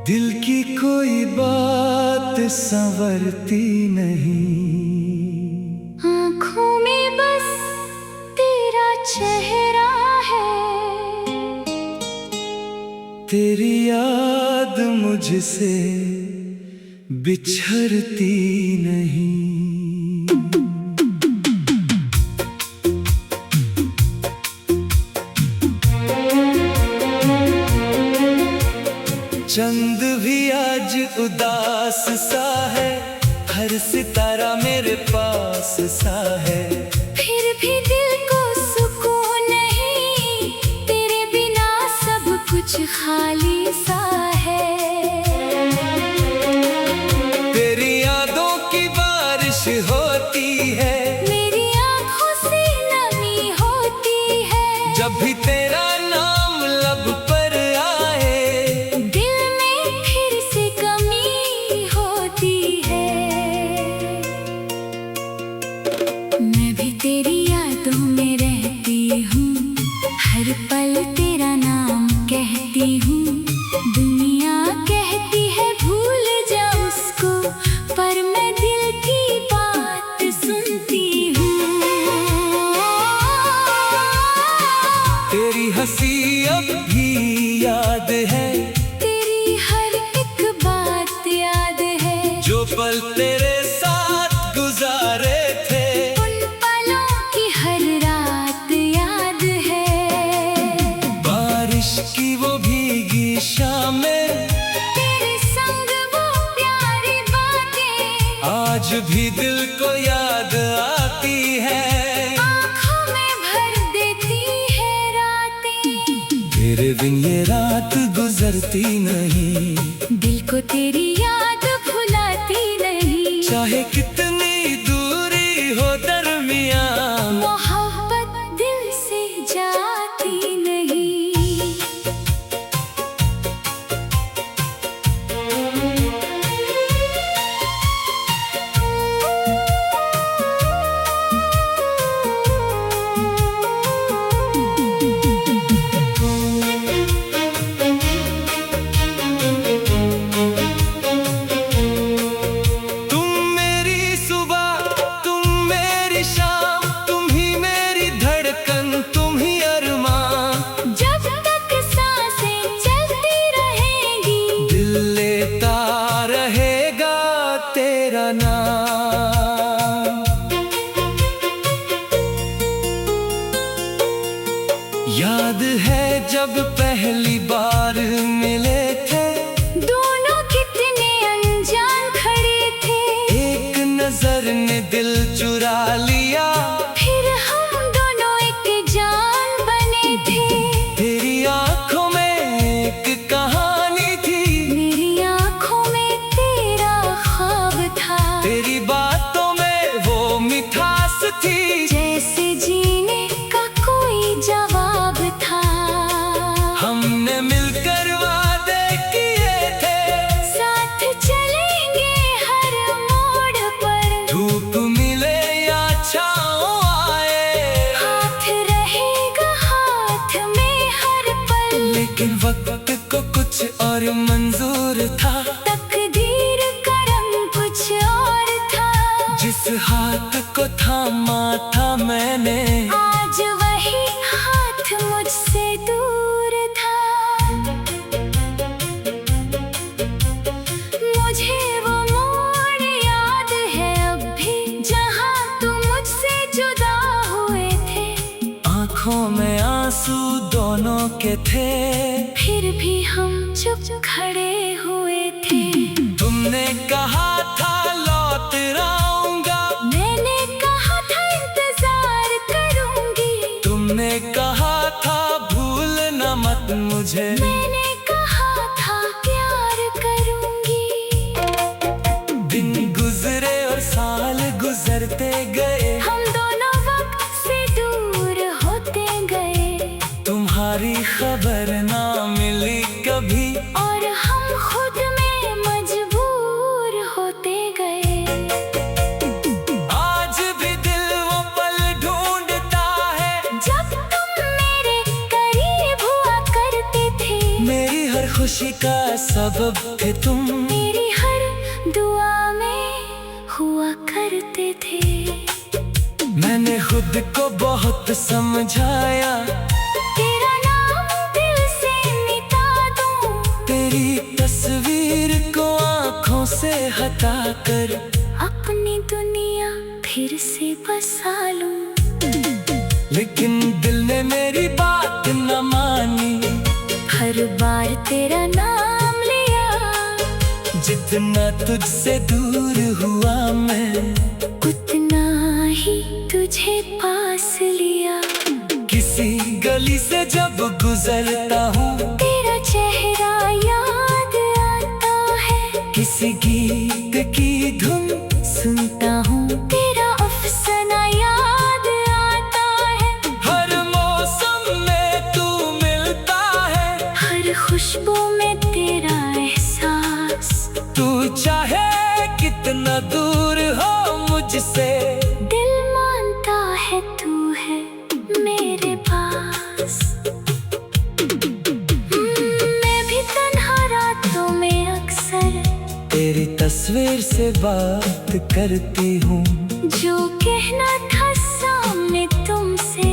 दिल की कोई बात संवरती नहीं, आँखों में बस तेरा चेहरा है। तेरी याद मुझसे बिछड़ती नहीं। चंद भी आज उदास सा है, हर सितारा मेरे पास सा है। फिर भी दिल को सुकून नहीं, तेरे बिना सब कुछ खाली सा है। तेरी यादों की बारिश होती है, मेरी आँखों से नमी होती है। जब भी तेरा नाम लब पर आए, दिल में फिर से कमी होती है। मैं भी तेरी यादों में रहती हूँ, हर पल तेरा नाम कहती हूँ। दुनिया कहती है भूल जा उसको, पर मैं दिल की बात सुनती हूँ। तेरी हंसी अब भी याद है, तेरी हर एक बात याद है। जो पल तेरे साथ गुजारे थे, उन पलों की हर रात याद है। बारिश की वो भीगी शामें, तेरे संग वो प्यारी बातें आज भी दिल को याद आती है। आँखों में भर देती है रातें। तेरे बिन ये रात गुजरती नहीं, दिल को तेरी याद भुलाती नहीं। चाहे कितनी दूरी हो दरमियां, मोहब्बत दिल से जाती नहीं। तुम मेरी सुबह, तुम मेरी शाम, तुम ही मेरी धड़कन, तुम ही अरमान। जब तक सांसें चलती रहेंगी, दिल लेता रहेगा तेरा नाम। याद है जब पहली बार मिले थे, दोनों कितने अनजान खड़े थे। एक नजर ने दिल चुरा लिया, फिर हम दोनों एक जान बने थे। तेरी आंखों में एक कहानी थी, मेरी आँखों में तेरा ख्वाब था। तेरी बातों में वो मिठास थी, जैसे जीने का कोई जवाब था। हमने मिलकर वादे किए थे, साथ चलेंगे हर मोड़ पर। धूप मिले या छाँव आए, हाथ रहेगा हाथ में हर पल। लेकिन वक्त को कुछ और मंजूर था, तकदीर करम कुछ और था। जिस हाथ को थामा था मैंने, आज वही हाथ मुझसे दूर था। मुझे वो मोड़ याद है अब भी, जहाँ तुम मुझसे जुदा हुए थे। आंखों में आंसू दोनों के थे, फिर भी हम चुप खड़े हुए थे। तुमने कहा था लौट आऊंगा, मैंने कहा था इंतजार करूंगी। तुमने कहा था भूलना मत मुझे, मैंने कहा था प्यार करूंगी। दिन गुजरे और साल गुजरते गए, हम दोनों वक्त से दूर होते गए। तुम्हारी खबर ना मिली कभी, और हम खुद में मजबूर होते गए। आज भी दिल वो पल ढूंढता है, जब तुम मेरे करीब हुआ करते थे। मेरी हर खुशी खुशी का सबब थे तुम। मेरी हर दुआ में हुआ करते थे। मैंने खुद को बहुत समझाया, तेरा नाम दिल से मिटा दूं। तेरी तस्वीर को आँखों से हटा कर अपनी दुनिया फिर से बसा लूं। लेकिन दिल ने मेरी बात न मानी। हर बार तेरा नाम लिया, जितना तुझसे दूर हुआ मैं, उतना ही तुझे पास लिया। किसी गली से जब गुजरता हूँ, तेरा चेहरा याद आता है। किसी गीत की धुन सुनता हूँ, तेरा अफसाना याद आता है। हर मौसम में तू मिलता है, हर खुशबू में तेरा एहसास। तू चाहे कितना दूर हो मुझसे, दिल मानता है तू है मेरे पास। मैं भी तन्हा रातों में अक्सर तेरी तस्वीर से बात करती हूँ। जो कहना था सामने तुमसे,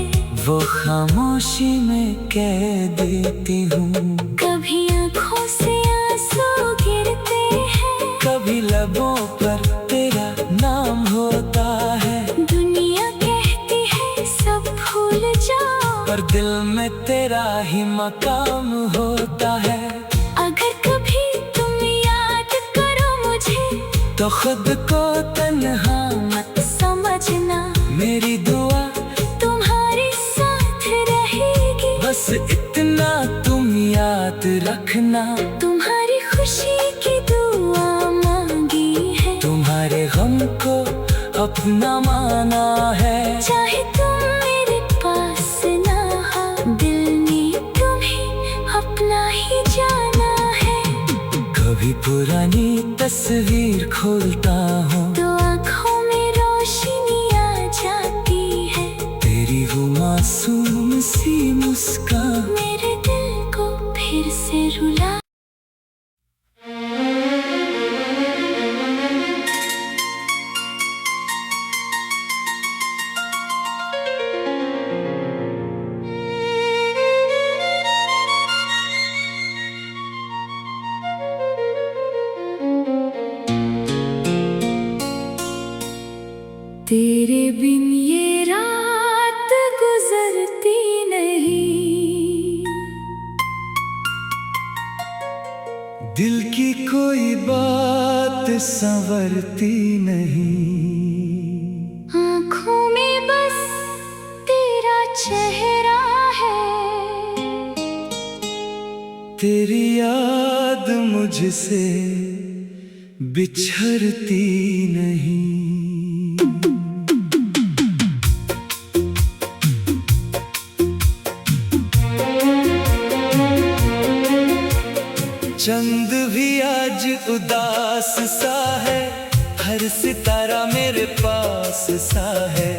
वो खामोशी में कह देती हूँ। कभी आँखों से आंसू गिरते हैं, कभी लबों पर तेरा नाम होता है। दुनिया कहती है सब भूल जाओ, पर दिल में तेरा ही मकाम होता है। अगर कभी तुम याद करो मुझे, तो खुद को तन्हा मत समझना। मेरी दुआ तुम्हारे साथ रहेगी, बस इतना तुम याद रखना। तुम्हारी खुशी की दुआ मांगी है, तुम्हारे गम को अपना माना है। चाहे तुम मेरे पास ना हो, दिल ने तुम्हें अपना ही जाना है। कभी पुरानी तस्वीर खोलता हूँ, तो आँखों में रोशनी आ जाती है। तेरी वो मासूम सी मुस्कान मेरे दिल को फिर से रुला। तेरे बिन ये रात गुजरती नहीं। दिल की कोई बात संवरती नहीं। आँखों में बस तेरा चेहरा है, तेरी याद मुझसे बिछड़ती नहीं। चंद भी आज उदास सा है, हर सितारा मेरे पास सा है।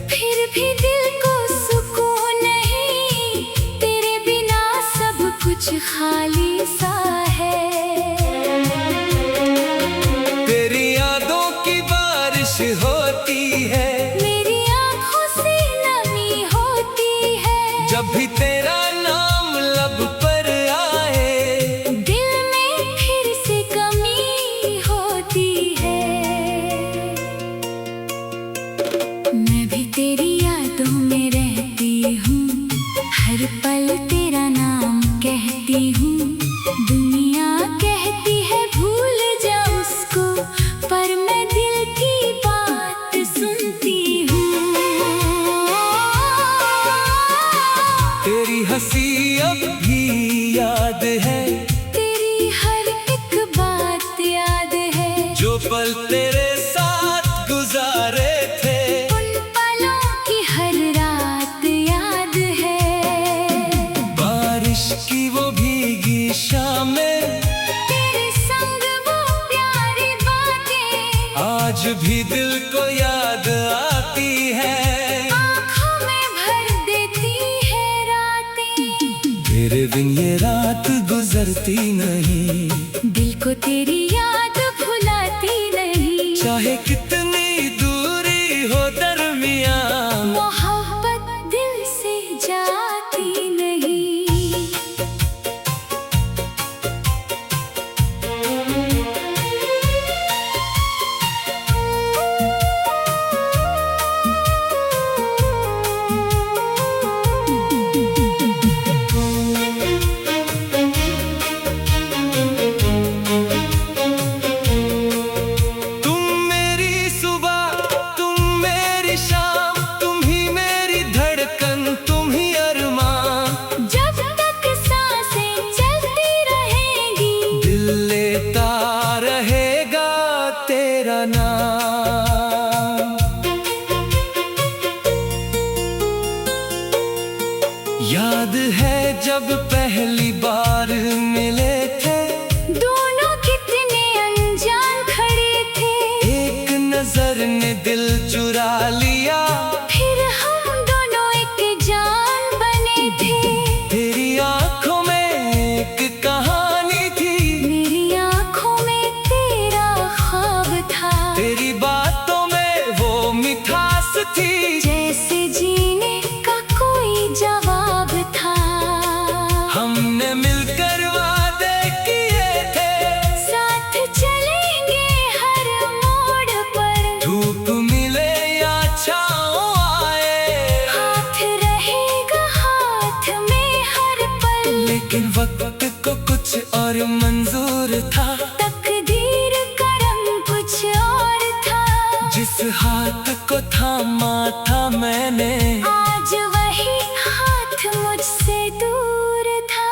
फिर भी दिल को सुकून नहीं, तेरे बिना सब कुछ खाली सा है। तेरी यादों की बारिश होती है, मेरी आँखों से नमी होती है। जब भी तेरा नाम लब पर आए, दिल में फिर से कमी होती है। मैं भी तेरी यादों में रहती हूँ, हर पल तेरा नाम कहती हूँ। दुनिया कहती है भूल जा उसको, पर मैं दिल की बात सुनती हूँ। तेरी हंसी अब भी याद है, तेरी हर एक बात याद है। जो पल तेरे साथ गुजारे थे, उन पलों की हर रात याद है। बारिश की वो भीगी शामें, तेरे संग वो प्यारी बातें आज भी दिल को याद आती है। आँखों में भर देती है रातें। तेरे बिन ये रात गुजर बिसरती नहीं, दिल को तेरी याद भुलाती नहीं। चाहे कितनी दूरी हो दरमिया, मोहब्बत दिल से जाती नहीं। तेरा नाम याद है जब पहली बार मिले थे, दोनों कितने अनजान खड़े थे। एक नजर ने दिल चुरा लिया, फिर हम दोनों एक जान बने थे। तेरी आंखों में एक कहानी थी, मेरी आंखों में तेरा ख्वाब था। तेरी बातों में वो मिठास थी, जैसे जीने का कोई जवाब था। हमने मिलकर वादे किए थे, साथ चलेंगे हर मोड़ पर। धूप मिले या छाँव आए, हाथ रहेगा हाथ में हर पल। लेकिन वक्त को कुछ और मंजूर था, तकदीर का रंग कुछ और था। जिस हाथ को थामा था मैंने, आज वही हाथ मुझसे दूर था।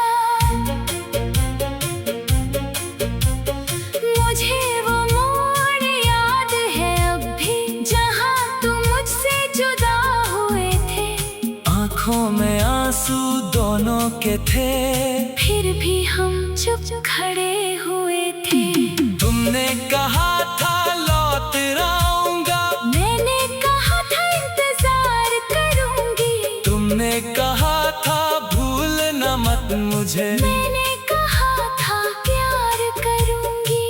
मुझे वो मोड़ याद है अब भी, जहाँ तुम मुझसे जुदा हुए थे। आंखों में आंसू दोनों के थे, फिर भी हम चुप खड़े हुए थे। तुमने कहा था लौट आऊंगा, मैंने कहा था इंतजार करूंगी। तुमने कहा था भूलना मत मुझे, मैंने कहा था प्यार करूंगी।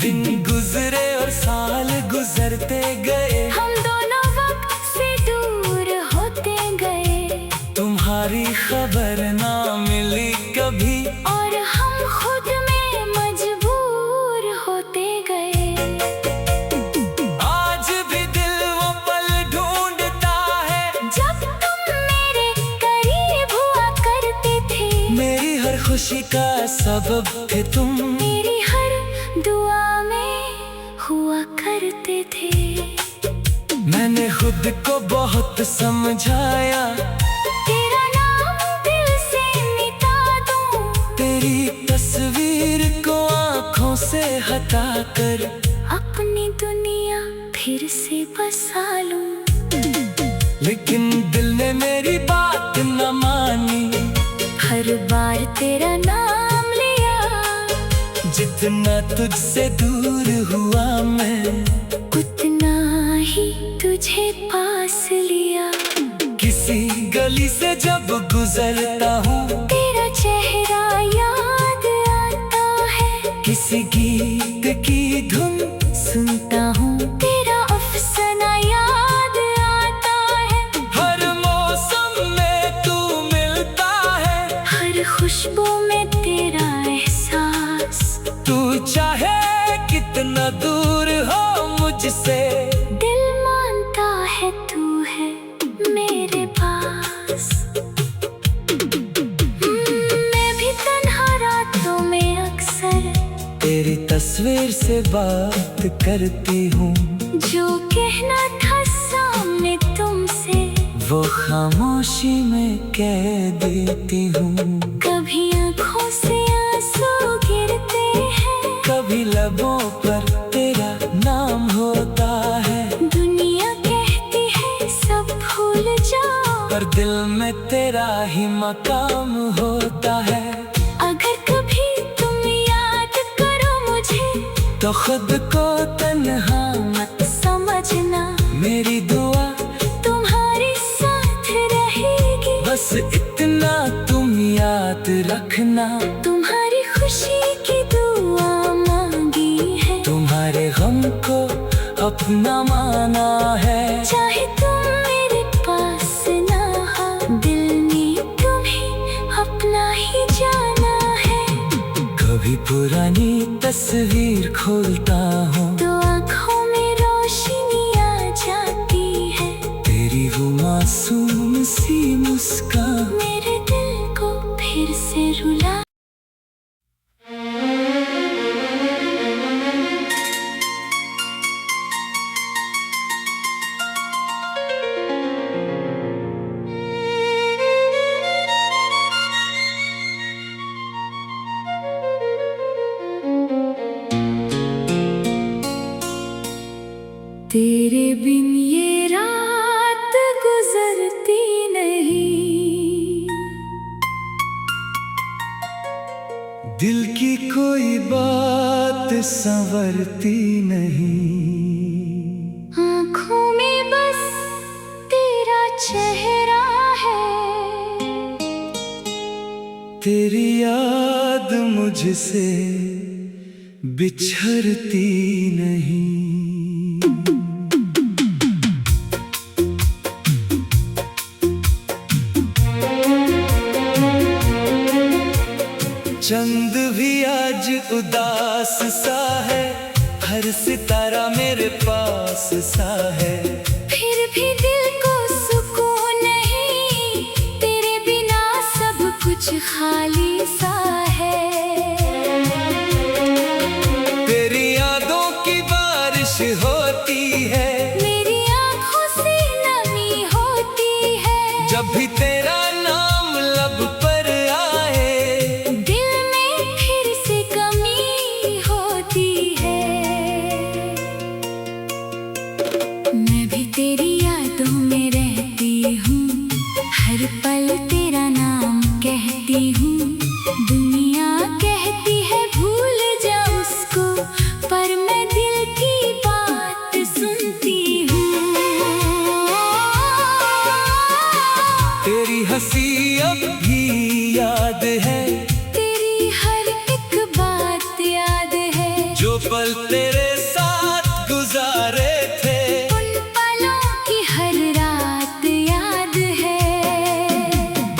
दिन गुजरे और साल गुजरते गए, हम दोनों वक्त से दूर होते गए। तुम्हारी खबर ना मिली कभी, और हम खुद में मजबूर होते गए। आज भी दिल वो पल ढूंढता है, जब तुम मेरे करीब हुआ करते थे। मेरी हर खुशी का सबब थे तुम, मेरी हर दुआ में हुआ करते थे। मैंने खुद को बहुत समझाया, तेरा नाम दिल से मिटा दूं। तेरी तस्वीर को आंखों से हटा कर, अपनी दुनिया फिर से बसा लूं। लेकिन दिल ने मेरी बात न मानी, हर बार तेरा नाम लिया। जितना तुझसे दूर हुआ मैं, उतना ही तुझे पास लिया। किसी गली से जब गुजरता हूँ, तेरा चेहरा याद आता है। किसी गीत की धुन सुनता हूँ, तेरा अफसाना याद आता है। हर मौसम में तू मिलता है, हर खुशबू में तेरा एहसास। तू चाहे कितना दूर हो मुझसे, दिल मानता है तू है मेरे पास। मैं भी तन्हा रातों में अक्सर तेरी तस्वीर से बात करती हूँ। जो कहना था सामने तुमसे, वो खामोशी में कह देती हूँ। कभी आँखों से आंसू गिरते हैं, कभी लबों पर तेरा नाम होता है। दुनिया कहती है सब भूल जाओ, पर दिल में तेरा ही मकाम होता है। अगर कभी तुम याद करो मुझे, तो खुद को तन्हा मत समझना। मेरी दुआ तुम्हारे साथ रहेगी, बस इतना तुम याद रखना। तुम्हारी खुशी की दुआ मांगी है, तुम्हारे गम को अपना माना है। चाहे तुम मेरे पास ना हो, दिल ने तुम्हें अपना ही जाना है। कभी पुरानी तस्वीर खोलता हूँ तो आँखों में रोशनी आ जाती है। तेरी वो मासूम सी मुस्कान मेरे दिल को फिर से रुला। तेरे बिन ये रात गुजरती नहीं, दिल की कोई बात संवरती नहीं। आँखों में बस तेरा चेहरा है, तेरी याद मुझसे बिछड़ती नहीं। चंद भी आज उदास सा है, हर सितारा मेरे पास सा है। फिर भी दिल को सुकून नहीं, तेरे बिना सब कुछ खाली सा है। तेरी यादों की बारिश होती है, मेरी आँखों से नमी होती है। जब भी तेरा नाम लब पर आए, दिल में फिर से कमी होती है। मैं भी तेरी यादों में रहती हूँ, हर पल तेरा नाम कहती हूँ। दुनिया कहती है भूल जा उसको, पर मैं दिल की बात सुनती हूँ। तेरी हंसी अब भी याद है, तेरी हर एक बात याद है। जो पल तेरे साथ गुजारे थे, उन पलों की हर रात याद है।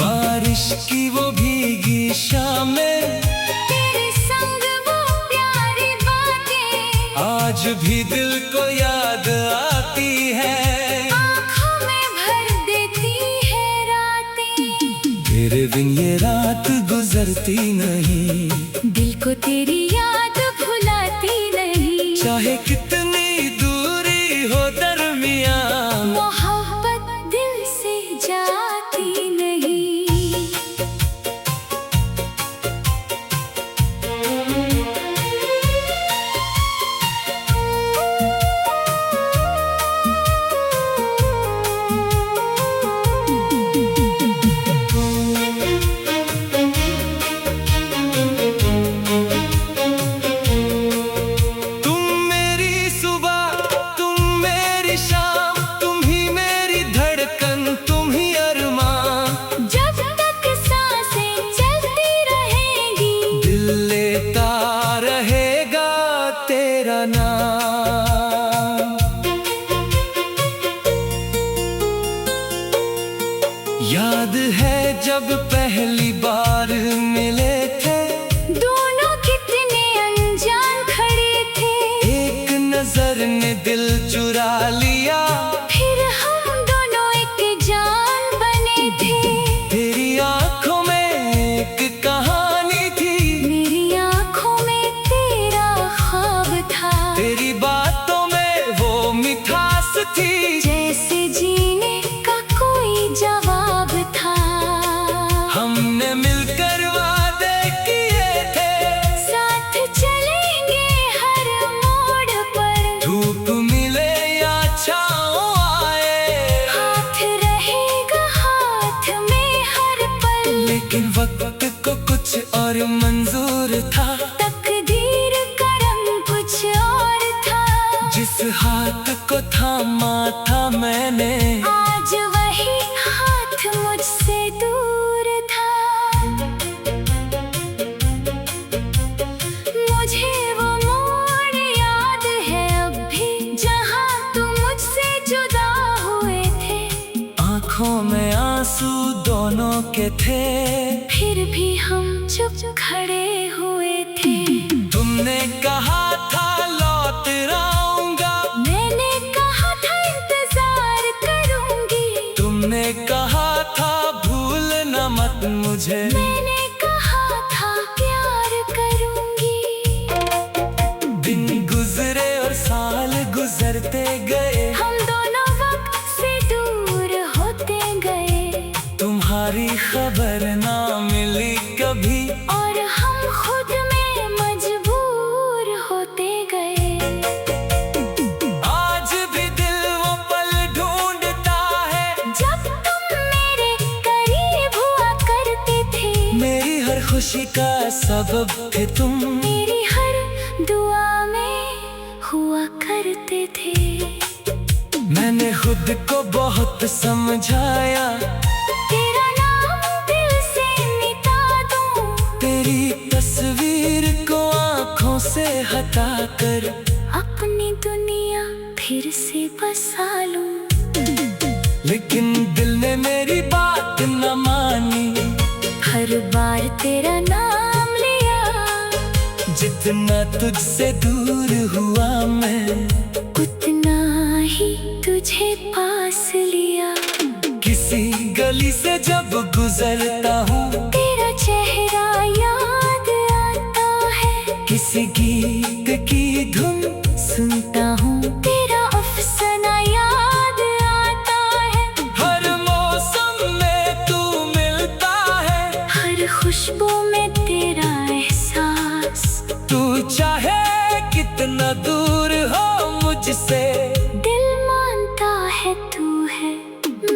बारिश की वो भीगी शामें, तेरे संग वो प्यारी बातें, आज भी दिल को याद आती है। आँखों में भर देती है रातें। तेरे बिन ये रात गुजरती नहीं, दिल को तेरी याद भुलाती नहीं। चाहे कितनी दूरी हो दरमियान, मोहब्बत दिल से जाती नहीं। तुम मेरी सुबह, तुम मेरी शाम, तुम ही मेरी धड़कन, तुम ही अरमान। जब तक सांसें चलती रहेंगी, दिल लेता रहेगा तेरा नाम। याद है जब पहली बार मिले थे, दोनों कितने अनजान खड़े थे। एक नजर ने दिल चुरा लिया, फिर हम दोनों एक जान बने थे। तेरी आंखों में एक कहानी थी, मेरी आँखों में तेरा ख्वाब था। तेरी बातों में वो मिठास थी, जैसे जीने का कोई जवाब था। हमने मिलकर वादे किए थे, साथ चलेंगे हर मोड़ पर। धूप मिले या छाँव आए, हाथ रहेगा हाथ में हर पल। लेकिन वक्त को कुछ और मंजूर था, तकदीर का रंग कुछ और था। जिस हाथ को थामा था मैंने, आज वही हाथ मुझसे दूर था। थे, फिर भी हम चुप खड़े हुए थे। तुमने कहा था लौट आऊंगा, मैंने कहा था इंतजार करूंगी। तुमने कहा था भूलना मत मुझे, मैंने कहा था प्यार करूंगी। दिन गुजरे और साल गुजरते गए, हम दोनों वक्त से दूर होते गए। तुम्हारी खबर ना मिली कभी, और हम खुद में मजबूर होते गए। आज भी दिल वो पल ढूंढता है जब तुम मेरे करीब हुआ करते थे। मेरी हर खुशी का सबब थे तुम, मेरी हर दुआ में हुआ करते थे। मैंने खुद को बहुत समझाया, तेरा नाम दिल से मिटा दूं। तेरी तस्वीर को आंखों से हटाकर अपनी दुनिया फिर से बसा लूं। लेकिन दिल ने मेरी बात न मानी, हर बार तेरा नाम लिया। जितना तुझसे दूर हुआ मैं, उतना ही तुझे पास लिया। किसी गली से जब गुजरता हूँ, तेरा चेहरा याद आता है। किसी गीत की धुन सुनता हूँ, तेरा अफसाना याद आता है। हर मौसम में तू मिलता है, हर खुशबू में तेरा एहसास। तू चाहे कितना दूर हो मुझसे, दिल मानता है तू है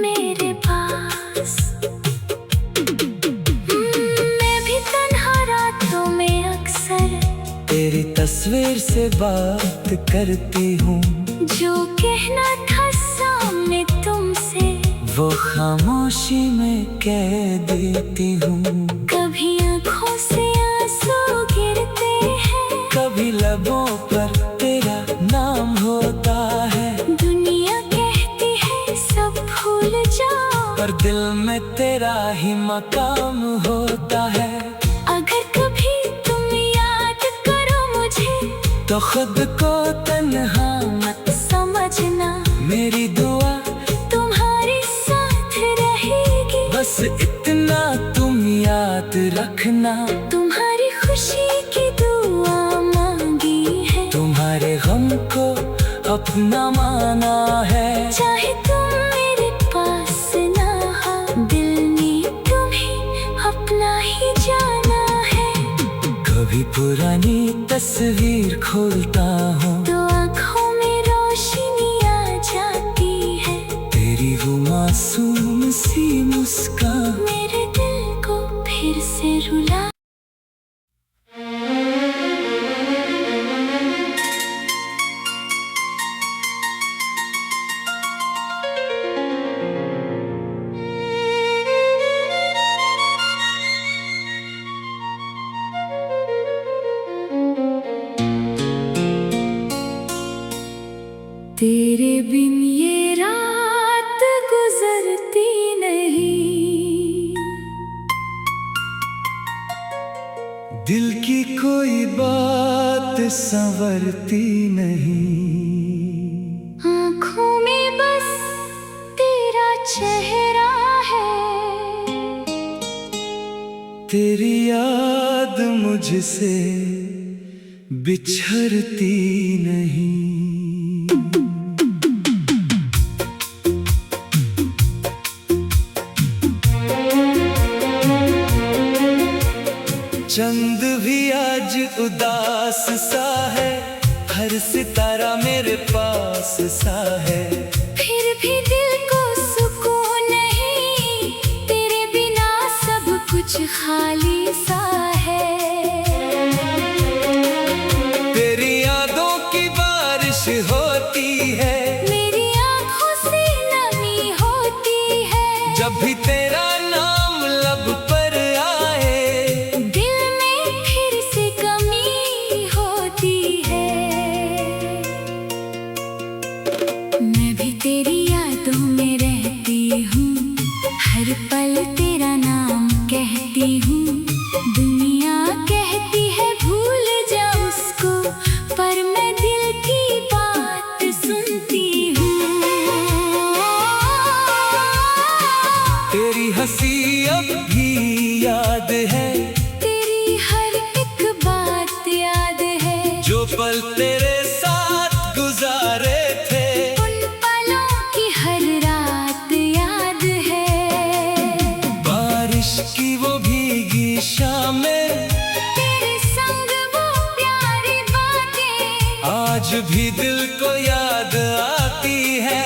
मेरे पास। मैं भी तन्हा रातों में अक्सर तेरी तस्वीर से बात करती हूँ। जो कहना था सामने तुमसे, वो खामोशी में कह देती हूँ। कभी आँखों से आंसू गिरते हैं। कभी लबों पर तेरा नाम होता है, दुनिया कहती है सब भूल जाओ, पर दिल में तेरा ही मकाम होता है। अगर कभी तुम याद करो मुझे, तो खुद को तन्हा मत समझना। मेरी दुआ तुम्हारे साथ रहेगी। बस इतना तुम याद रखना, तुम्हारी खुशी की दुआ मांगी है। तुम्हारे गम को अपना माना है। चाहे तुम मेरे पास ना हो, दिल ने तुम्हें अपना ही जाना है। कभी पुरानी तस्वीर खोलता हूँ, तो आँखों में रोशनी आ जाती है। तेरी वो मासूम सी मुस्कान मेरे दिल को फिर से रुला। तेरे बिन ये रात गुजरती नहीं। दिल की कोई बात संवरती नहीं। आँखों में बस तेरा चेहरा है। तेरी याद मुझसे बिछड़ती नहीं। चंद भी आज उदास सा है, हर सितारा मेरे पास सा है। फिर भी दिल को सुकून नहीं, तेरे बिना सब कुछ खाली सा है। तेरी यादों की बारिश होती है, मेरी आँखों से नमी होती है। जब भी तेरा नाम लब पर आए, दिल में फिर से कमी होती है। मैं भी तेरी यादों में रहती हूँ, हर पल तेरा नाम पल तेरे साथ गुजारे थे, उन पलों की हर रात याद है। बारिश की वो भीगी शामें, तेरे संग वो प्यारी बातें आज भी दिल को याद आती है।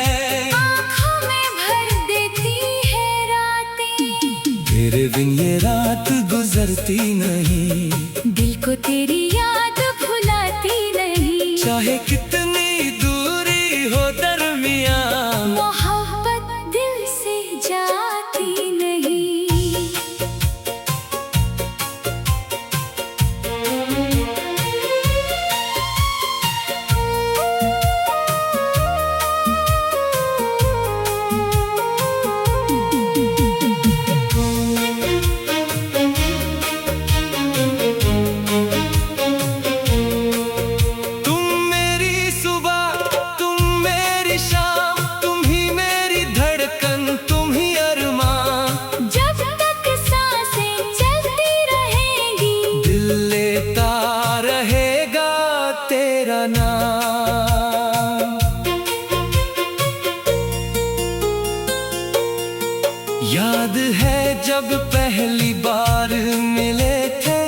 आँखों में भर देती है रातें, तेरे बिन ये रात गुजरती नहीं, दिल को तेरी याद भुलाती नहीं। चाहे कितनी दूरी हो दरमियां, मोहब्बत दिल से जाती नहीं। याद है जब पहली बार मिले थे,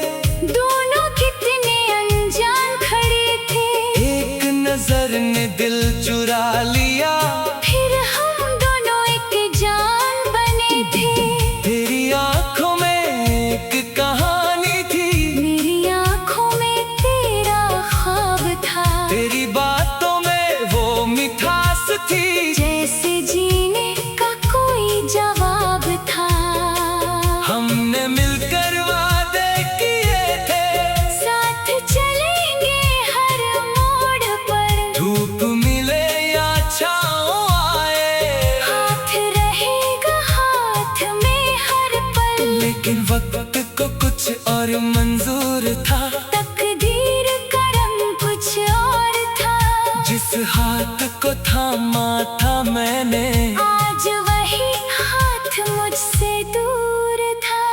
दोनों कितने अनजान खड़े थे। एक नजर ने दिल चुरा लिया, फिर हम दोनों एक जान बने थे। तेरी आंखों में एक कहानी थी, मेरी आंखों में तेरा ख्वाब था। तेरी बातों में वो मिठास थी, जैसे जीने का कोई जवाब था। हमने मिलकर वादे किए थे, साथ चलेंगे हर मोड़ पर। धूप मिले या छाँव आए, हाथ रहेगा हाथ में हर पल। लेकिन वक्त को कुछ और मंजूर था, तकदीर का रंग कुछ और था। जिस हाथ को थामा था मैंने, आज वही हाथ मुझसे दूर था।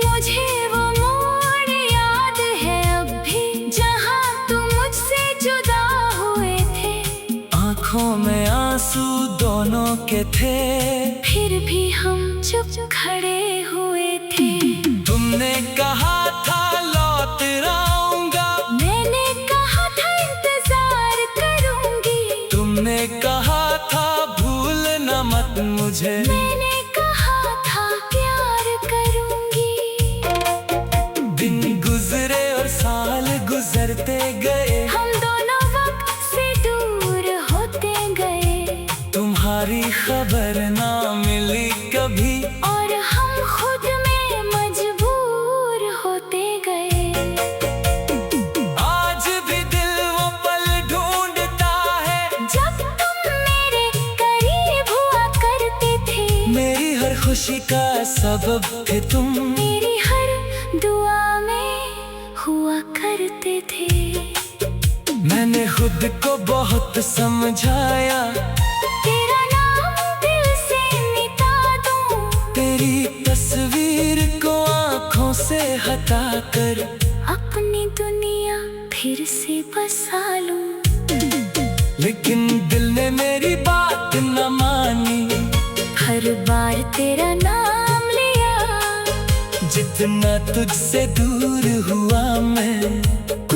मुझे वो मोड़ याद है अब भी, जहाँ तुम मुझसे जुदा हुए थे। आंखों में आंसू दोनों के थे, फिर भी हम चुप खड़े हुए थे। तुमने कहा था लौट आऊंगा, मैंने कहा था इंतजार करूंगी। तुमने कहा था भूल न मत मुझे, मैंने कहा था प्यार करूंगी। दिन गुजरे और साल गुजरते गए, हम दोनों वक्त से दूर होते गए। तुम्हारी खबर ना मिली कभी, और हम खुद में मजबूर होते गए। आज भी दिल वो पल ढूंढता है, जब तुम मेरे करीब हुआ करते थे। मेरी हर खुशी का सबब थे तुम, मेरी हर दुआ में हुआ करते थे। मैंने खुद को बहुत समझाया, तेरा नाम दिल से मिटा दूं, तेरी तस्वीर को आंखों से हटा कर अपनी दुनिया फिर से बसा लूं। लेकिन दिल ने मेरी बात न मानी, हर बार तेरा नाम लिया। जितना तुझसे दूर हुआ मैं,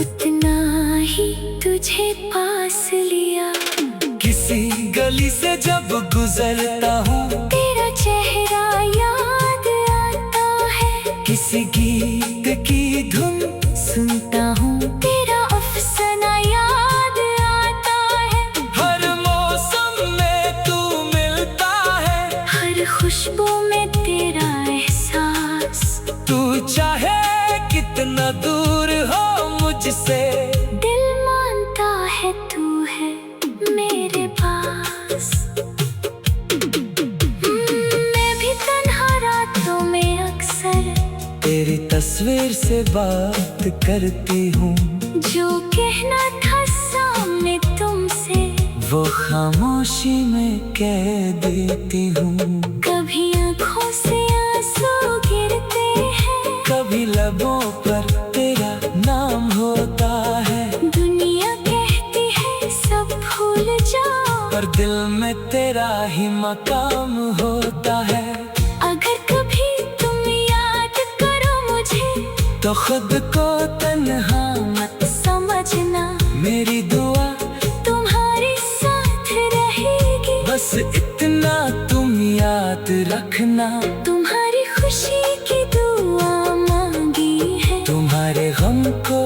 उतना ही तुझे पास लिया। किसी गली से जब गुजरता हूँ, तेरा चेहरा याद आता है। किसी गीत की धुन सुनता हूँ, तेरा अफसाना याद आता है। हर मौसम में तू मिलता है, हर खुशबू में तेरा एहसास। तू चाहे कितना दूर हो मुझसे, दिल मानता है तू है मेरे पास। मैं भी तन्हा रातों में अक्सर तेरी तस्वीर से बात करती हूँ। जो कहना था सामने तुमसे, वो खामोशी में कह देती हूँ। कभी आंखों से आंसू गिरते हैं, कभी लबों पर नाकाम होता है। अगर कभी तुम याद करो मुझे तो खुद को तन्हा मत समझना, मेरी दुआ तुम्हारे साथ रहेगी। बस इतना तुम याद रखना, तुम्हारी खुशी की दुआ मांगी है, तुम्हारे गम को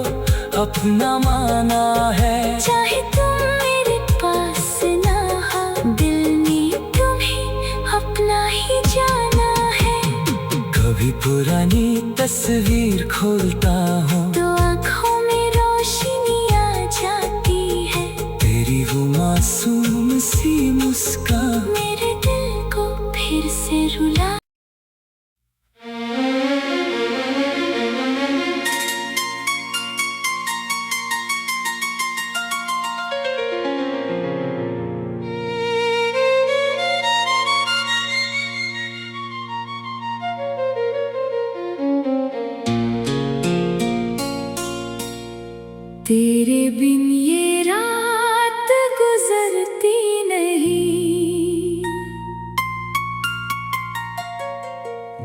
अपना माना है। चाहे तुम मेरे पास ना हो, दिल में तुम्हें अपना ही जाना है। कभी पुरानी तस्वीर खोलता हूँ तो आँखों में रोशनी आ जाती है, तेरी वो मासूम सी मुस्कान मेरे दिल को फिर से रुला। तेरे बिन ये रात गुजरती नहीं,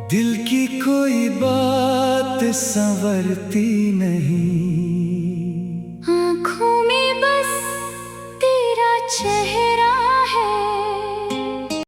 दिल की कोई बात संवरती नहीं।